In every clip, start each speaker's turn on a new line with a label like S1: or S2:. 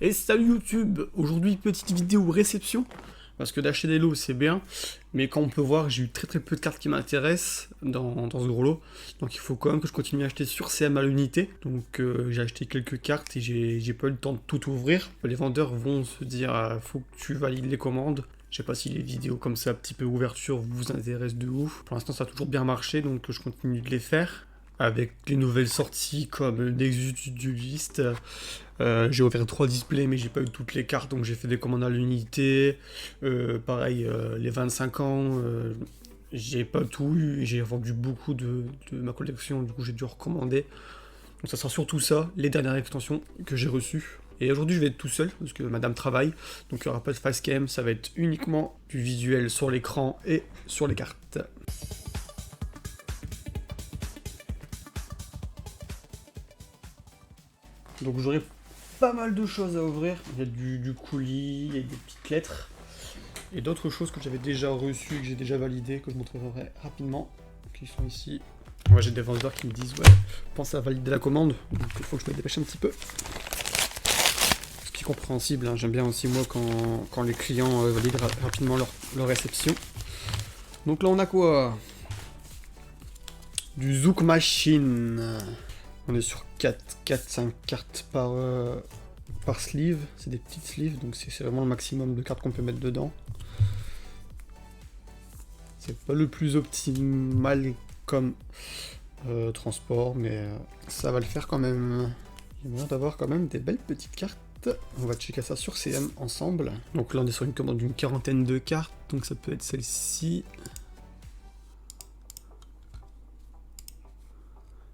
S1: Et salut YouTube, aujourd'hui petite vidéo réception, parce que d'acheter des lots c'est bien, mais quand on peut voir j'ai eu très peu de cartes qui m'intéressent dans ce gros lot, donc il faut quand même que je continue à acheter sur CM à l'unité, donc j'ai acheté quelques cartes et j'ai pas eu le temps de tout ouvrir. Les vendeurs vont se dire faut que tu valides les commandes. Je sais pas si les vidéos comme ça, un petit peu ouverture, vous intéressent de ouf. Pour l'instant ça a toujours bien marché, donc je continue de les faire. Avec les nouvelles sorties comme Nexus Duelist, j'ai ouvert 3 displays mais j'ai pas eu toutes les cartes, donc j'ai fait des commandes à l'unité. Pareil, les 25 ans, j'ai pas tout eu, j'ai vendu beaucoup de ma collection, du coup j'ai dû recommander. Donc ça sera surtout ça, les dernières extensions que j'ai reçues. Et aujourd'hui je vais être tout seul, parce que madame travaille, donc il n'y aura pas de facecam, ça va être uniquement du visuel sur l'écran et sur les cartes. Donc j'aurai pas mal de choses à ouvrir. Il y a du colis, il y a des petites lettres. Et d'autres choses que j'avais déjà reçues, que j'ai déjà validées, que je montrerai rapidement, qui sont ici. Moi j'ai des vendeurs qui me disent ouais, pense à valider la commande, donc il faut que je me dépêche un petit peu. Ce qui est compréhensible, hein. J'aime bien aussi moi quand les clients valident rapidement leur réception. Donc là on a quoi? Du Zouk Machine. On est sur 4-5 cartes par sleeve, c'est des petites sleeves, donc c'est vraiment le maximum de cartes qu'on peut mettre dedans. C'est pas le plus optimal comme transport, mais ça va le faire quand même. Il y a moyen d'avoir quand même des belles petites cartes. On va checker ça sur CM ensemble. Donc là on est sur une commande d'une 40aine de cartes, donc ça peut être celle-ci.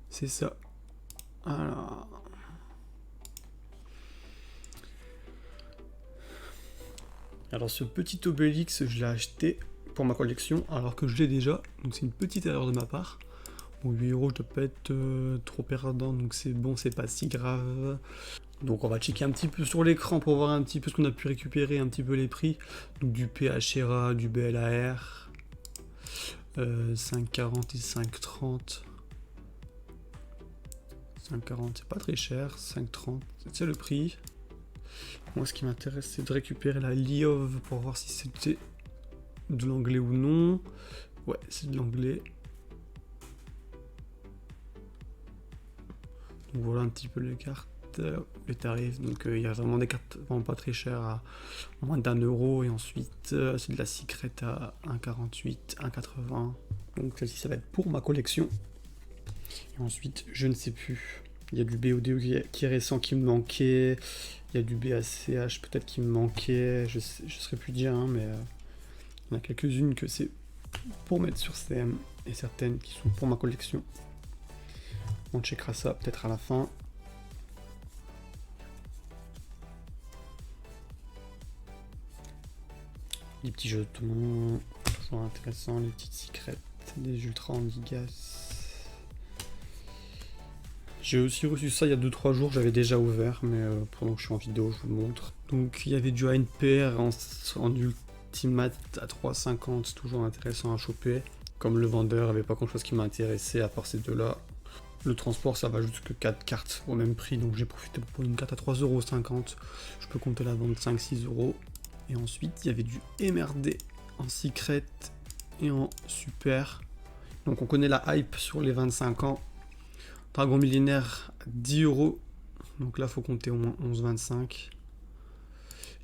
S1: C'est ça. Alors ce petit Obélix, je l'ai acheté pour ma collection, alors que je l'ai déjà, donc c'est une petite erreur de ma part. Bon, 8 euros, je dois pas être trop perdant, donc c'est bon, c'est pas si grave. Donc on va checker un petit peu sur l'écran pour voir un petit peu ce qu'on a pu récupérer, un petit peu les prix. Donc du PHRA, du BLAR, 5,40 et 5,30. 5,40 c'est pas très cher, 5,30 c'est le prix. Moi ce qui m'intéresse c'est de récupérer la Liov pour voir si c'était de l'anglais ou non. Ouais, c'est de l'anglais. Donc voilà un petit peu les cartes, les tarifs. Donc il y a vraiment des cartes vraiment pas très chères à moins d'1 euro. Et ensuite c'est de la Secret à 1,48, 1,80. Donc celle-ci ça va être pour ma collection. Et ensuite, je ne sais plus. Il y a du BODO qui est récent qui me manquait. Il y a du BACH peut-être qui me manquait. Je serais plus dire, hein, mais il y en a quelques-unes que c'est pour mettre sur CM et certaines qui sont pour ma collection. On checkera ça peut-être à la fin. Les petits jetons, toujours intéressants. Les petites secrets, des ultra anti-gas. J'ai aussi reçu ça il y a 2-3 jours, j'avais déjà ouvert, mais pendant que je suis en vidéo, je vous le montre. Donc il y avait du ANPR en ultimate à 3,50, c'est toujours intéressant à choper. Comme le vendeur, il n'y avait pas grand chose qui m'intéressait à part ces deux-là. Le transport, ça va jusque 4 cartes au même prix, donc j'ai profité pour une carte à 3,50 €. Je peux compter la vente 5-6 €. Et ensuite, il y avait du MRD en secret et en super. Donc on connaît la hype sur les 25 ans. Dragon millénaire, 10 €. Donc là, faut compter au moins 11,25.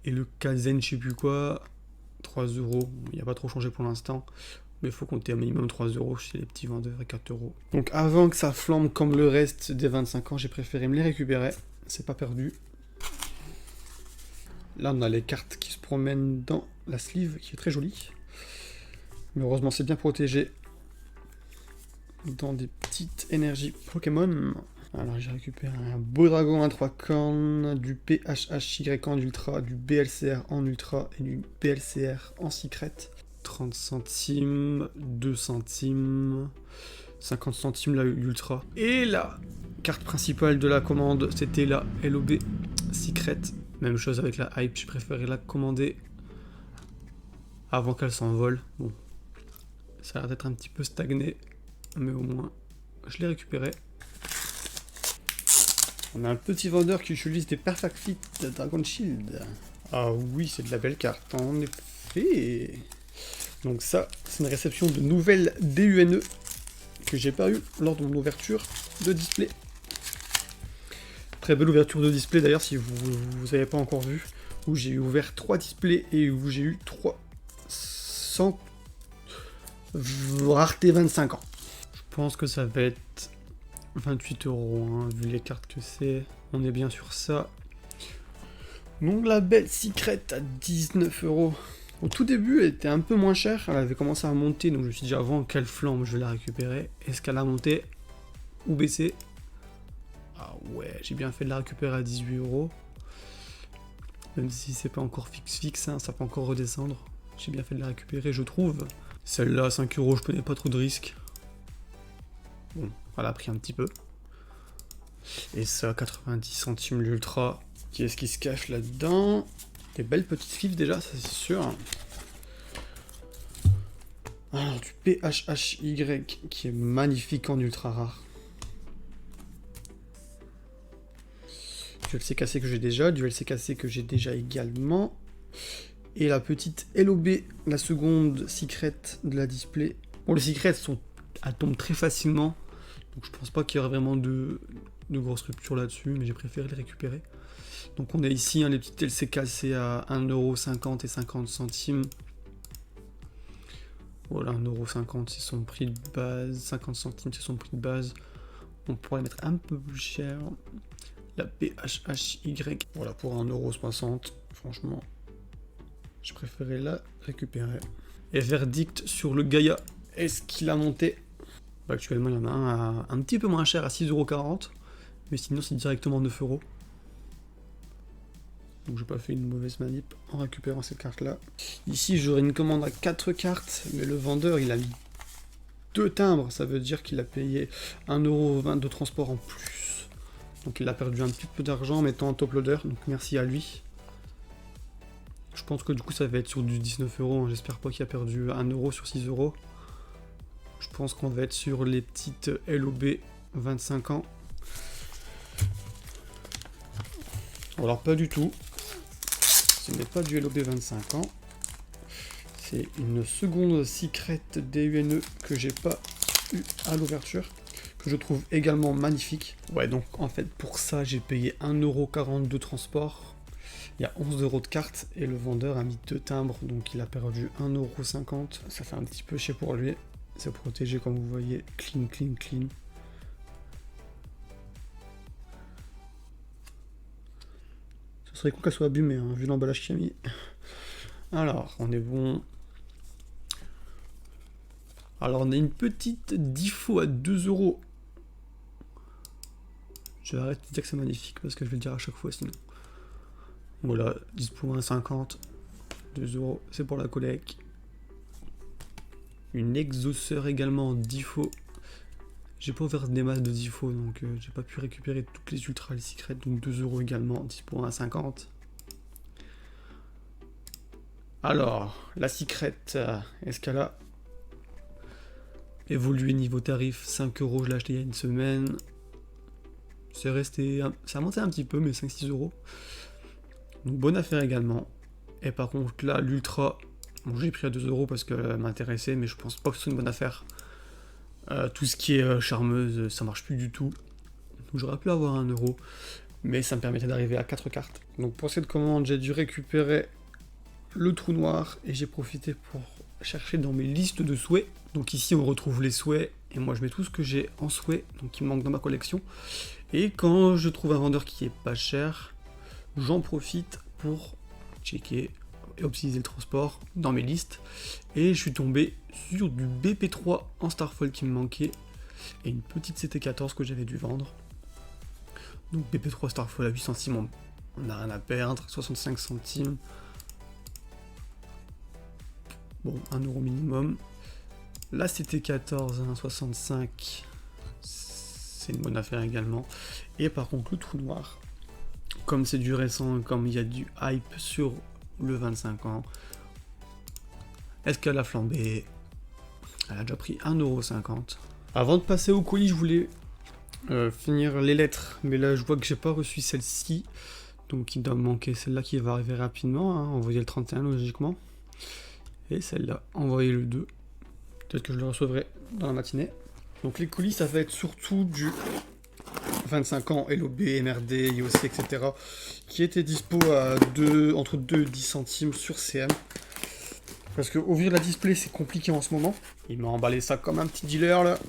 S1: Et le Kazen, je sais plus quoi, 3 €. Il n'y a pas trop changé pour l'instant. Mais il faut compter un minimum 3 € chez les petits vendeurs et 4 €. Donc avant que ça flambe comme le reste des 25 ans, j'ai préféré me les récupérer. C'est pas perdu. Là, on a les cartes qui se promènent dans la sleeve, qui est très jolie. Mais heureusement, c'est bien protégé dans des petites énergies Pokémon. Alors j'ai récupéré un beau dragon à 3 cornes, du PHHY en ultra, du BLCR en ultra et du BLCR en secret. 30 centimes, 2 centimes, 50 centimes la ultra. Et la carte principale de la commande, c'était la LOB secret. Même chose avec la hype, j'ai préféré la commander avant qu'elle s'envole. Bon, ça a l'air d'être un petit peu stagné. Mais au moins, je l'ai récupéré. On a un petit vendeur qui utilise des Perfect Fit de Dragon Shield. Ah oui, c'est de la belle carte, en effet. Donc ça, c'est une réception de nouvelles DUNE que j'ai pas eu lors de mon ouverture de display. Très belle ouverture de display d'ailleurs, si vous n'avez pas encore vu, où j'ai ouvert 3 displays et où j'ai eu 300 rareté 25 ans. Je pense que ça va être 28 €, hein, vu les cartes que c'est. On est bien sur ça. Donc la belle Secret à 19 €. Au tout début, elle était un peu moins chère. Elle avait commencé à monter, donc je me suis dit avant quelle flamme je vais la récupérer. Est-ce qu'elle a monté ou baissé? Ah ouais, j'ai bien fait de la récupérer à 18 €. Même si c'est pas encore fixe, hein, ça peut encore redescendre. J'ai bien fait de la récupérer, je trouve. Celle-là, 5 €, je prenais pas trop de risques. Bon, elle a pris un petit peu. Et ça, 90 centimes l'ultra. Qui est-ce qui se cache là-dedans? Des belles petites fifs déjà, ça c'est sûr. Alors, du PHHY qui est magnifique en ultra rare. Du LCKC que j'ai déjà, du LCKC que j'ai déjà également. Et la petite LOB, la seconde secret de la display. Bon, les secrets elles tombent très facilement. Donc je pense pas qu'il y aurait vraiment de grosses ruptures là-dessus, mais j'ai préféré les récupérer. Donc on a ici les petites LCKC à 1,50 € et 50 centimes. Voilà, 1,50 € c'est son prix de base, 50 centimes c'est son prix de base. On pourrait les mettre un peu plus cher. La PHHY, voilà, pour 1,60 €, franchement, j'ai préféré la récupérer. Et verdict sur le Gaïa, est-ce qu'il a monté? Bah, actuellement, il y en a un petit peu moins cher à 6,40 €, mais sinon c'est directement 9 €. Donc j'ai pas fait une mauvaise manip en récupérant cette carte-là. Ici, j'aurais une commande à 4 cartes, mais le vendeur, il a mis 2 timbres, ça veut dire qu'il a payé 1,20 € de transport en plus. Donc il a perdu un petit peu d'argent en mettant un top loader, donc merci à lui. Je pense que du coup ça va être sur du 19 €, hein. J'espère pas qu'il a perdu 1 € sur 6 €. Je pense qu'on va être sur les petites LOB 25 ans. Alors pas du tout. Ce n'est pas du LOB 25 ans. C'est une seconde secret DUNE que j'ai pas eu à l'ouverture, que je trouve également magnifique. Ouais, donc en fait pour ça j'ai payé 1,40 € de transport. Il y a 11 € de carte et le vendeur a mis 2 timbres, donc il a perdu 1,50 €. Ça fait un petit peu cher pour lui. C'est protégé comme vous voyez, clean, clean, clean. Ce serait cool qu'elle soit abîmée, hein, vu l'emballage qu'il a mis. Alors, on est bon. Alors, on a une petite Difo à 2 €. Je vais arrêter de dire que c'est magnifique parce que je vais le dire à chaque fois sinon. Voilà, 10,50 €, 2 €, c'est pour la collecte. Une exauceur également en Difo. J'ai pas ouvert des masses de Difo, donc j'ai pas pu récupérer toutes les ultra, les secrets, donc 2 € également, 10,50 €. Alors, la secret, est-ce qu'elle a évolué niveau tarif? 5 €, je l'ai acheté il y a une semaine. C'est resté, ça a monté un petit peu, mais 5-6 €. Donc bonne affaire également. Et par contre là, l'ultra, bon, j'ai pris à 2 € parce qu'elle m'intéressait, mais je pense pas que ce soit une bonne affaire. Tout ce qui est charmeuse, ça marche plus du tout. Donc j'aurais pu avoir 1 €, mais ça me permettait d'arriver à 4 cartes. Donc pour cette commande, j'ai dû récupérer le trou noir et j'ai profité pour chercher dans mes listes de souhaits. Donc ici on retrouve les souhaits et moi je mets tout ce que j'ai en souhait, donc qui me manque dans ma collection. Et quand je trouve un vendeur qui est pas cher, j'en profite pour checker et optimiser le transport dans mes listes. Et je suis tombé sur du BP3 en Starfall qui me manquait et une petite CT14 que j'avais dû vendre. Donc BP3 Starfall à 8 centimes, on n'a rien à perdre, 65 centimes. Bon, 1 € minimum. La CT14 à 1,65, c'est une bonne affaire également. Et par contre le trou noir, comme c'est du récent, comme il y a du hype sur le 25 ans, est-ce qu'elle a flambé? Elle a déjà pris 1,50 €. Avant de passer au colis, je voulais finir les lettres. Mais là, je vois que j'ai pas reçu celle-ci. Donc il doit me manquer celle-là qui va arriver rapidement. Hein. Envoyer le 31 logiquement. Et celle-là, envoyer le 2. Peut-être que je le recevrai dans la matinée. Donc les colis, ça va être surtout du 25 ans, LOB, MRD, IOC, etc. qui était dispo à entre 2 et 10 centimes sur CM. Parce que ouvrir la display, c'est compliqué en ce moment. Il m'a emballé ça comme un petit dealer, là.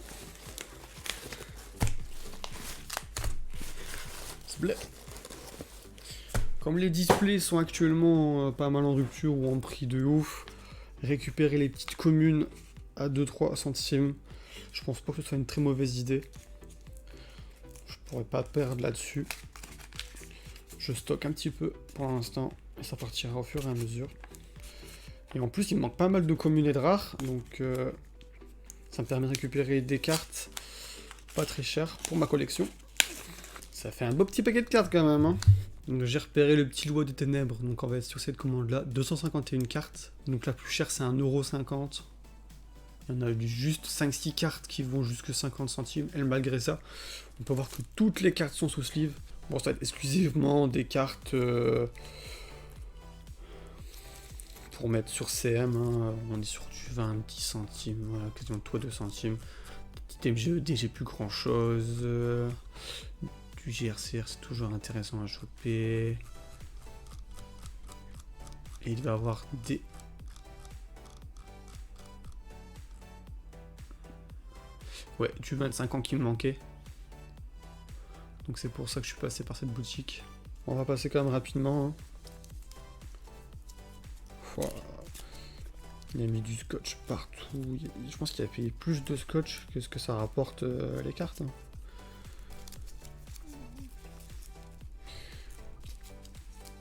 S1: Comme les displays sont actuellement pas mal en rupture ou en prix de ouf, récupérer les petites communes à 2-3 centimes, je pense pas que ce soit une très mauvaise idée. Je pourrais pas perdre là-dessus. Je stocke un petit peu pour l'instant et ça partira au fur et à mesure. Et en plus, il me manque pas mal de communes et de rares, donc ça me permet de récupérer des cartes pas très chères pour ma collection. Ça fait un beau petit paquet de cartes quand même, hein. Donc j'ai repéré le petit loi des ténèbres, donc on va être sur cette commande là, 251 cartes, donc la plus chère c'est 1,50 €. Il y en a juste 5-6 cartes qui vont jusque 50 centimes, et malgré ça, on peut voir que toutes les cartes sont sous sleeve. Bon, ça va être exclusivement des cartes pour mettre sur CM, hein. On est sur du 20, 10 centimes, voilà, quasiment toi 2 centimes. Petit MGED, j'ai plus grand chose. Du GRCR, c'est toujours intéressant à choper. Et il va y avoir des... Ouais, du 25 ans qui me manquait. Donc c'est pour ça que je suis passé par cette boutique. On va passer quand même rapidement. Hein. Voilà. Il a mis du scotch partout. Je pense qu'il a payé plus de scotch que ce que ça rapporte les cartes. Hein.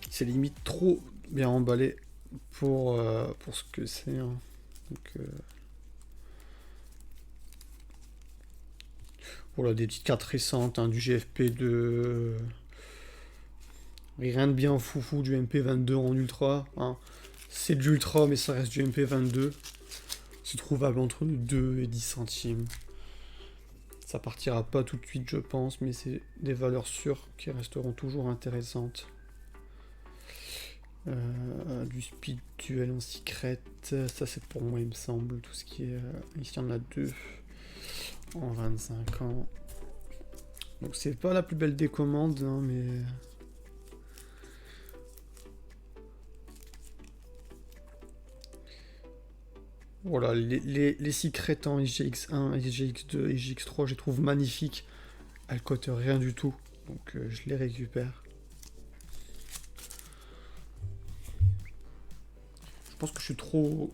S1: C'est limite trop bien emballé pour ce que c'est. Hein. Donc, voilà, des petites cartes récentes, hein, du GFP2. Rien de bien foufou, du MP22 en ultra. Hein. C'est de l'ultra, mais ça reste du MP22. C'est trouvable entre 2 et 10 centimes. Ça partira pas tout de suite, je pense, mais c'est des valeurs sûres qui resteront toujours intéressantes. Du speed duel en secret, ça c'est pour moi il me semble, tout ce qui est... ici on en a 2 en 25 ans. Donc c'est pas la plus belle des commandes, hein, mais... Voilà, les secrets en IGX1, IGX2, IGX3, je les trouve magnifiques. Elles cotent rien du tout, donc je les récupère. Je pense que je suis trop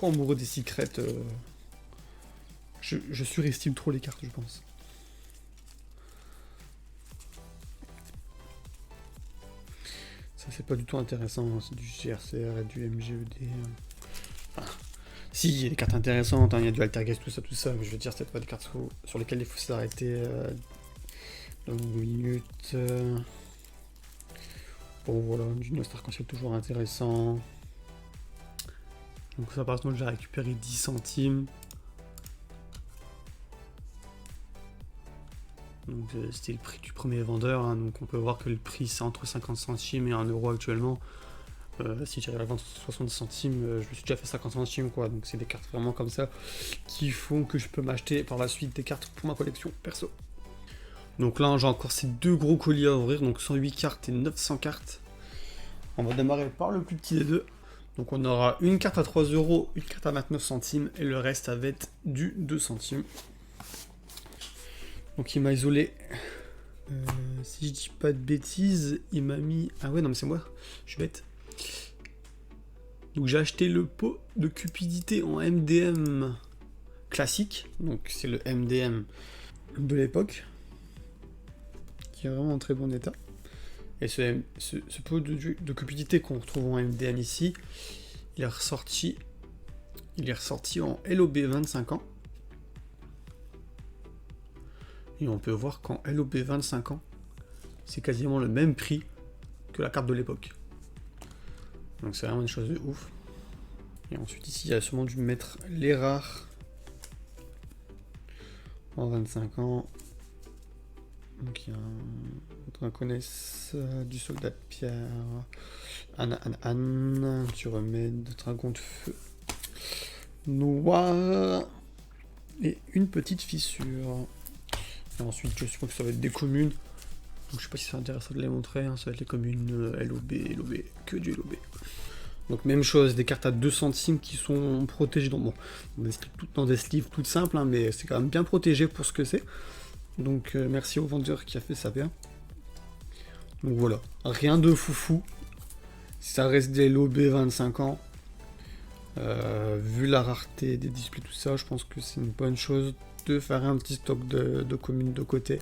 S1: amoureux des secrets. Je surestime trop les cartes, je pense. Ça, c'est pas du tout intéressant, hein. C'est du GRCR et du MGED. Enfin, si, il y a des cartes intéressantes, hein. Il y a du Altergeist, tout ça, mais je veux dire, c'est pas des cartes sur lesquelles il faut s'arrêter dans une minute. Bon, voilà, du Nostar Arc-en-Ciel toujours intéressant. Donc ça, par exemple, j'ai récupéré 10 centimes. Donc c'était le prix du premier vendeur, hein, donc on peut voir que le prix c'est entre 50 centimes et 1 € actuellement. Si j'arrive à vendre 60 centimes, je me suis déjà fait 50 centimes quoi, donc c'est des cartes vraiment comme ça qui font que je peux m'acheter par la suite des cartes pour ma collection perso. Donc là j'ai encore ces deux gros colis à ouvrir, donc 108 cartes et 900 cartes. On va démarrer par le plus petit des deux. Donc on aura une carte à 3 €, une carte à 29 centimes et le reste ça va être du 2 centimes. Donc il m'a isolé, si je dis pas de bêtises, il m'a mis... Ah ouais non mais c'est moi, je suis bête. Donc j'ai acheté le pot de cupidité en MDM classique, donc c'est le MDM de l'époque, qui est vraiment en très bon état. Et ce pot de cupidité qu'on retrouve en MDM ici, il est ressorti en LOB 25 ans. Et on peut voir qu'en LOB 25 ans, c'est quasiment le même prix que la carte de l'époque. Donc c'est vraiment une chose de ouf. Et ensuite ici, il a sûrement dû mettre les rares en 25 ans. Donc il y a un dragonesse, du soldat de pierre, un petit remède, dragon de feu, noir, et une petite fissure. Et ensuite je suppose que ça va être des communes. Donc je sais pas si c'est intéressant de les montrer, hein. Ça va être les communes LOB, que du LOB. Donc même chose, des cartes à 2 centimes qui sont protégées dans des sleeves toutes simples, hein, mais c'est quand même bien protégé pour ce que c'est. Donc merci au vendeur qui a fait ça bien. Donc voilà, rien de foufou. Ça reste des LOB 25 ans. Vu la rareté des displays, tout ça, je pense que c'est une bonne chose de faire un petit stock de communes de côté.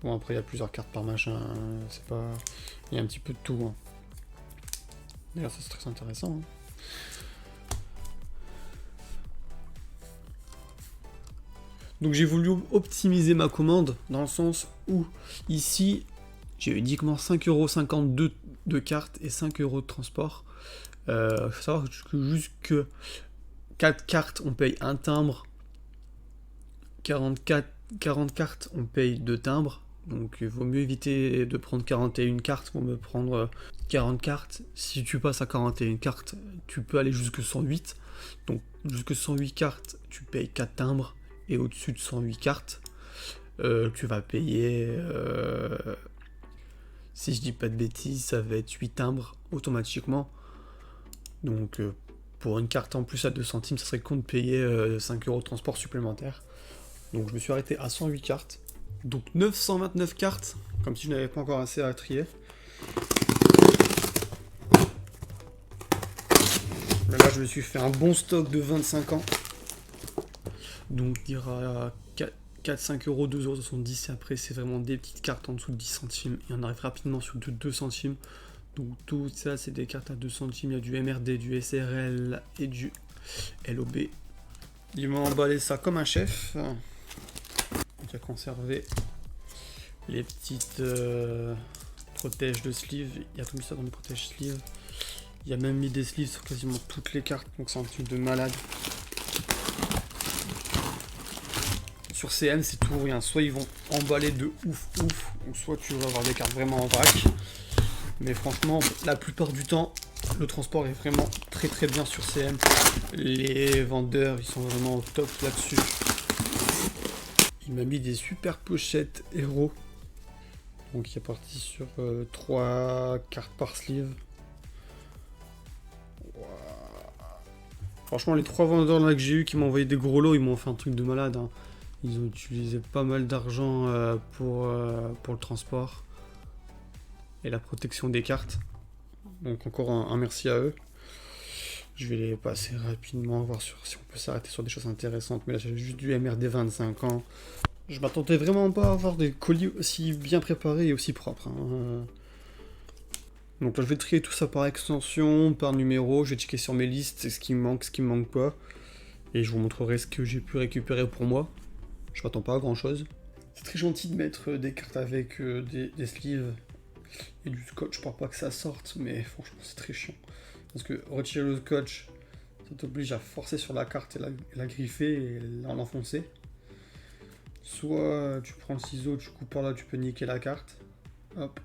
S1: Bon, après il y a plusieurs cartes par machin, c'est pas... Il y a un petit peu de tout. Hein. D'ailleurs ça c'est très intéressant. Hein. Donc j'ai voulu optimiser ma commande dans le sens où ici j'ai uniquement 5,52€ de cartes et 5€ de transport. Il faut savoir que jusque 4 cartes on paye un timbre, 40 cartes on paye 2 timbres. Donc il vaut mieux éviter de prendre 41 cartes, vaut mieux prendre 40 cartes. Si tu passes à 41 cartes, tu peux aller jusque 108. Donc jusque 108 cartes, tu payes 4 timbres. Et au-dessus de 108 cartes, tu vas payer, si je dis pas de bêtises, ça va être 8 timbres automatiquement. Donc pour une carte en plus à 2 centimes, ça serait con de payer 5€ de transport supplémentaire. Donc je me suis arrêté à 108 cartes. Donc 929 cartes, comme si je n'avais pas encore assez à trier. Mais là je me suis fait un bon stock de 25 ans. Donc il y aura 4-5€, 2,70€ et après c'est vraiment des petites cartes en dessous de 10 centimes. Et on arrive rapidement sur 2 centimes. Donc tout ça c'est des cartes à 2 centimes. Il y a du MRD, du SRL et du LOB. Il m'a emballé ça comme un chef. Il a conservé les petites protèges de sleeve. Il a tout mis ça dans les protèges sleeve. Il a même mis des sleeves sur quasiment toutes les cartes. Donc c'est un truc de malade. Sur CM, c'est tout ou rien. Soit ils vont emballer de ouf, ou soit tu vas avoir des cartes vraiment en vrac. Mais franchement, la plupart du temps, le transport est vraiment très bien sur CM. Les vendeurs, ils sont vraiment au top là-dessus. Il m'a mis des super pochettes héros. Donc il est parti sur 3 cartes par sleeve. Wow. Franchement, les 3 vendeurs là que j'ai eu qui m'ont envoyé des gros lots, ils m'ont fait un truc de malade. Hein. Ils ont utilisé pas mal d'argent pour le transport et la protection des cartes. Donc encore un merci à eux. Je vais les passer rapidement, voir si on peut s'arrêter sur des choses intéressantes. Mais là j'ai juste du MRD 25 ans. Je m'attendais vraiment pas à avoir des colis aussi bien préparés et aussi propres. Hein. Donc là je vais trier tout ça par extension, par numéro. Je vais checker sur mes listes ce qui me manque, ce qui me manque pas. Et je vous montrerai ce que j'ai pu récupérer pour moi. Je m'attends pas à grand chose. C'est très gentil de mettre des cartes avec des sleeves et du scotch pour pas que ça sorte, mais franchement c'est très chiant. Parce que retirer le scotch, ça t'oblige à forcer sur la carte et la griffer et l'enfoncer. Soit tu prends le ciseau, tu coupes par là, tu peux niquer la carte. Hop.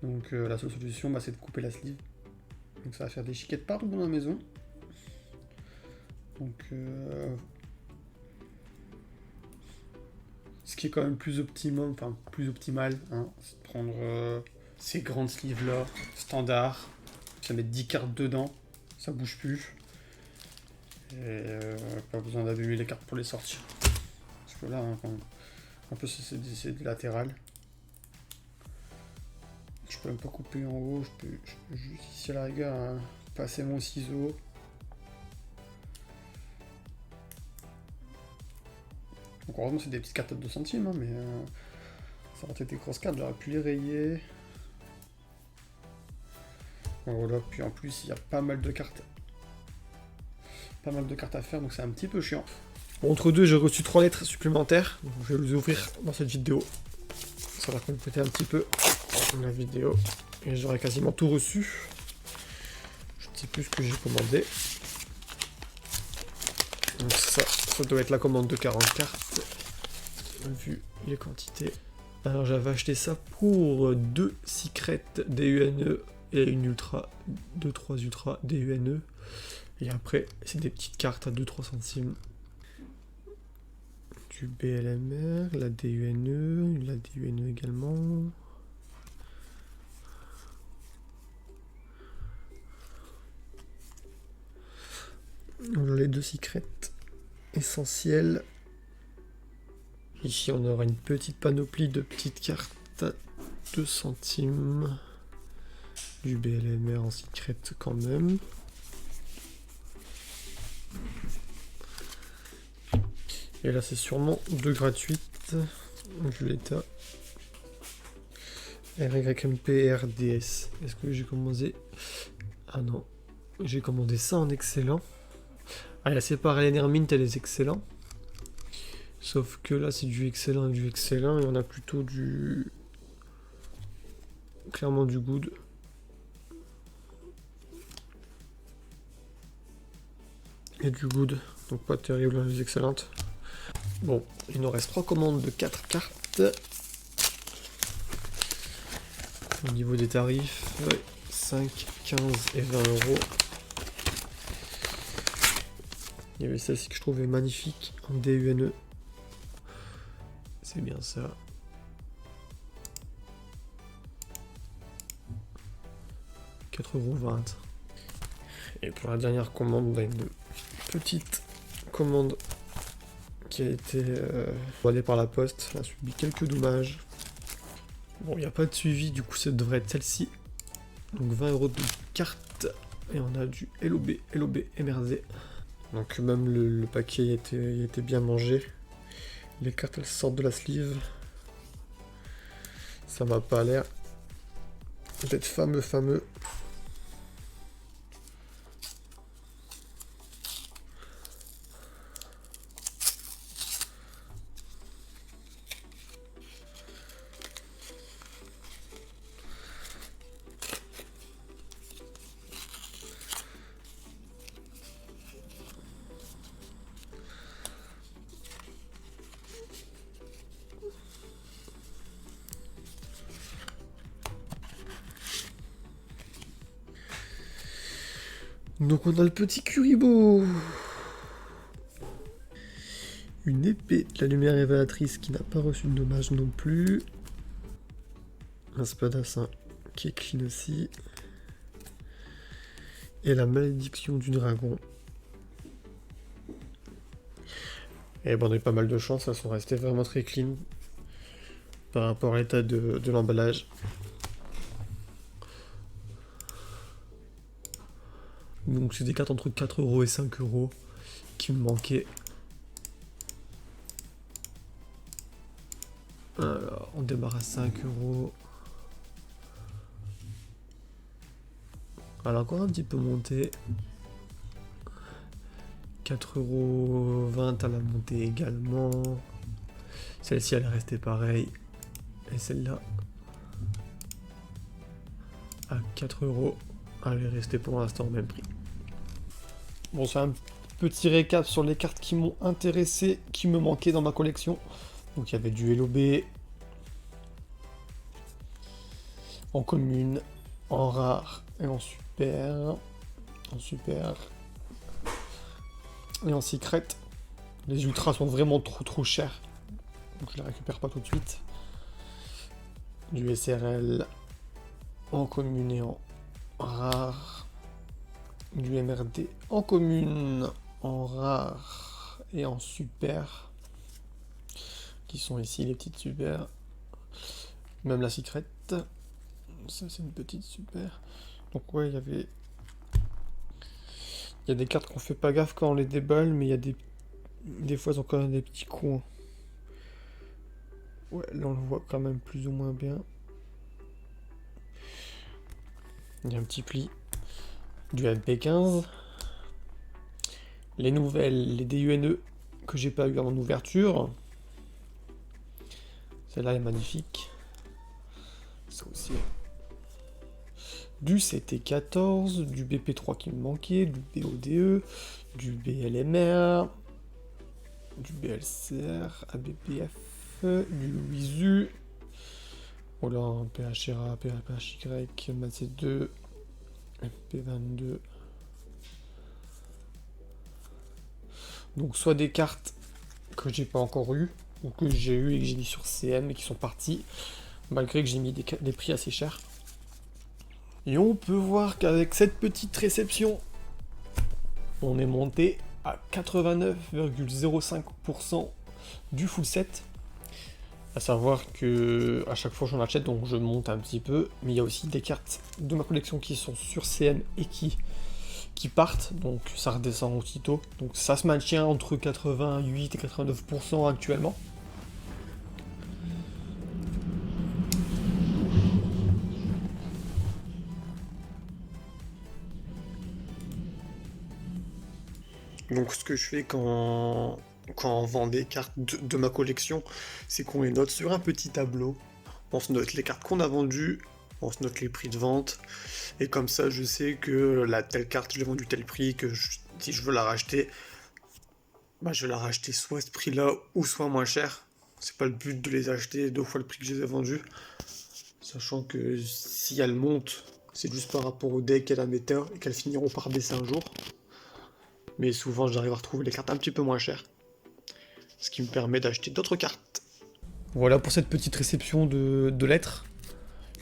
S1: Donc la seule solution, c'est de couper la sleeve. Donc ça va faire des chiquettes partout dans la maison. Donc ce qui est quand même plus optimum, enfin plus optimal, hein, c'est de prendre ces grandes sleeves là, standard, ça met 10 cartes dedans, ça bouge plus, et pas besoin d'abîmer les cartes pour les sortir. Parce que là, hein, un peu c'est des latérales. Je peux même pas couper en haut, je peux juste ici à la rigueur hein, passer mon ciseau. Donc heureusement c'est des petites cartes de 2 centimes, hein, mais ça aurait été des grosses cartes, j'aurais pu les rayer. Voilà, puis en plus il y a pas mal de cartes. Pas mal de cartes à faire, donc c'est un petit peu chiant. Bon, entre deux, j'ai reçu 3 lettres supplémentaires, donc je vais les ouvrir dans cette vidéo. Ça va compléter un petit peu la vidéo. Et j'aurai quasiment tout reçu. Je ne sais plus ce que j'ai commandé. Donc ça doit être la commande de 40 cartes, vu les quantités. Alors j'avais acheté ça pour 2 secrets DUNE et une ultra, 2-3 ultra DUNE. Et après, c'est des petites cartes à 2-3 centimes. Du BLMR, la DUNE également. Voilà les 2 secrets essentiels. Ici, on aura une petite panoplie de petites cartes à 2 centimes. Du BLMR en secret quand même. Et là, c'est sûrement 2 gratuites. Violetta. RYMP RDS. Est-ce que j'ai commandé... Ah non. J'ai commandé ça en excellent. Ah, il a séparé les Nermint et les excellents. Sauf que là, c'est du excellent et du excellent. Et on a plutôt du... Clairement du good. Et du good. Donc pas terrible, les excellentes. Bon, il nous reste 3 commandes de 4 cartes. Au niveau des tarifs, 5, 15 et 20 euros. Il y avait celle-ci que je trouvais magnifique en DUNE. C'est bien ça. €4,20. Et pour la dernière commande, on a une petite commande qui a été envoyée par la poste. Elle a subi quelques dommages. Bon, il n'y a pas de suivi, du coup ça devrait être celle-ci. Donc 20 euros de carte. Et on a du LOB MRZ. Donc même le paquet était bien mangé. Les cartes elles sortent de la sleeve. Ça m'a pas l'air d'être fameux. Donc on a le petit Kuribo. Une épée de la lumière révélatrice qui n'a pas reçu de dommage non plus. Un spadassin qui est clean aussi. Et la malédiction du dragon. Et bon, on a eu pas mal de chance, elles sont restées vraiment très clean par rapport à l'état de l'emballage. Donc c'est des cartes entre 4 euros et 5 euros qui me manquaient. Alors, on démarre à 5 euros. Elle a encore un petit peu monté. 4,20 € à la montée également. Celle-ci elle est restée pareille. Et celle-là à 4 €. Elle est restée pour l'instant au même prix. Bon, c'est un petit récap sur les cartes qui m'ont intéressé, qui me manquaient dans ma collection. Donc il y avait du LOB en commune, en rare et en super. En super. Et en secret. Les ultras sont vraiment trop chers. Donc je les récupère pas tout de suite. Du SRL en commune et en rare. Du MRD en commune, en rare et en super. Qui sont ici les petites super. Même la secret. Ça c'est une petite super. Donc ouais, il y avait... Il y a des cartes qu'on fait pas gaffe quand on les déballe, mais il y a des fois ils ont quand même des petits coins. Ouais, là on le voit quand même plus ou moins bien. Il y a un petit pli. Du MP15. Les nouvelles, les DUNE que j'ai pas eu en ouverture. Celle-là est magnifique. Ça aussi. Du CT14, du BP3 qui me manquait, du BODE, du BLMR, du BLCR, ABPF, du Wizu. Oh là, PHRA, PHY, MAC2, MP22. Donc soit des cartes que j'ai pas encore eues, ou que j'ai eues et que j'ai mis sur CM et qui sont parties, malgré que j'ai mis des prix assez chers. Et on peut voir qu'avec cette petite réception, on est monté à 89,05% du full set. À savoir que à chaque fois j'en achète, donc je monte un petit peu, mais il y a aussi des cartes de ma collection qui sont sur CM et qui partent, donc ça redescend aussitôt. Donc ça se maintient entre 88 et 89% actuellement. Donc ce que je fais quand on vend des cartes de ma collection, c'est qu'on les note sur un petit tableau. On se note les cartes qu'on a vendues, on se note les prix de vente, et comme ça je sais que la telle carte je l'ai vendue tel prix, que si je veux la racheter, bah, je vais la racheter soit à ce prix-là ou soit moins cher. C'est pas le but de les acheter 2 fois le prix que je les ai vendus, sachant que si elles montent, c'est juste par rapport au deck et à la méta, et qu'elles finiront par baisser un jour. Mais souvent j'arrive à retrouver les cartes un petit peu moins chères, ce qui me permet d'acheter d'autres cartes. Voilà pour cette petite réception de lettres.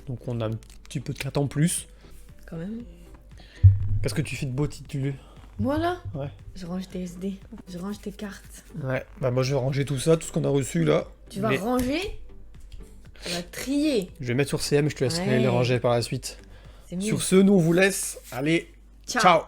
S1: Donc on a un petit peu de cartes en plus.
S2: Quand même.
S1: Qu'est-ce que tu fais de beau, Titulu?
S2: Moi là,
S1: Ouais.
S2: je range tes SD, je range tes cartes.
S1: Ouais, bah moi je vais ranger tout ça, tout ce qu'on a reçu là.
S2: Tu vas ranger, tu vas trier.
S1: Je vais mettre sur CM et je te laisserai les ranger par la suite.
S2: C'est mieux.
S1: Sur ce, nous on vous laisse. Allez, ciao.